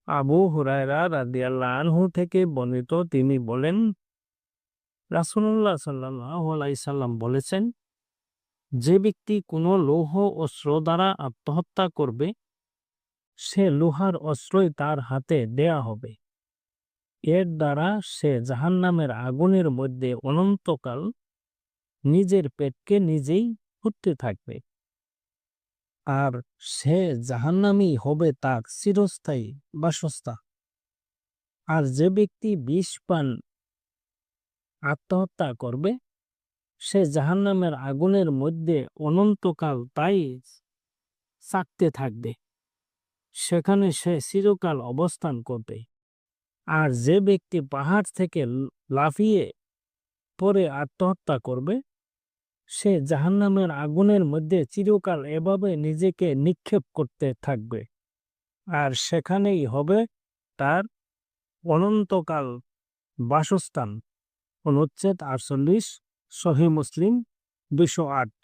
আবু হুরায়রা রাদিয়াল্লাহু আনহু থেকে বর্ণিত, তিনি বলেন, রাসূলুল্লাহ সাল্লাল্লাহু আলাইহি সাল্লাম বলেছেন, যে ব্যক্তি কোনো লৌহ অস্ত্র দ্বারা আত্মহত্যা করবে, সে লোহার অস্ত্রই তার হাতে দেয়া হবে। এর দ্বারা সে জাহান্নামের আগুনের মধ্যে অনন্তকাল নিজের পেটকে নিজেই ফুটতে থাকবে, আর সে জাহান্নামই হবে তার চিরস্থায়ী বাসস্থান। আর যে ব্যক্তি বিষ পান আত্মহত্যা করবে, সে জাহান্নামের আগুনের মধ্যে অনন্তকাল তাই চাকতে থাকবে, সেখানে সে চিরকাল অবস্থান করবে। আর যে ব্যক্তি পাহাড় থেকে লাফিয়ে পরে আত্মহত্যা করবে, সে জাহান্নামের আগুনের মধ্যে চিরকাল এভাবে নিজেকে নিক্ষেপ করতে থাকবে, আর সেখানেই হবে তার অনন্তকাল বাসস্থান। অনুচ্ছেদ 48, সহিহ মুসলিম 208।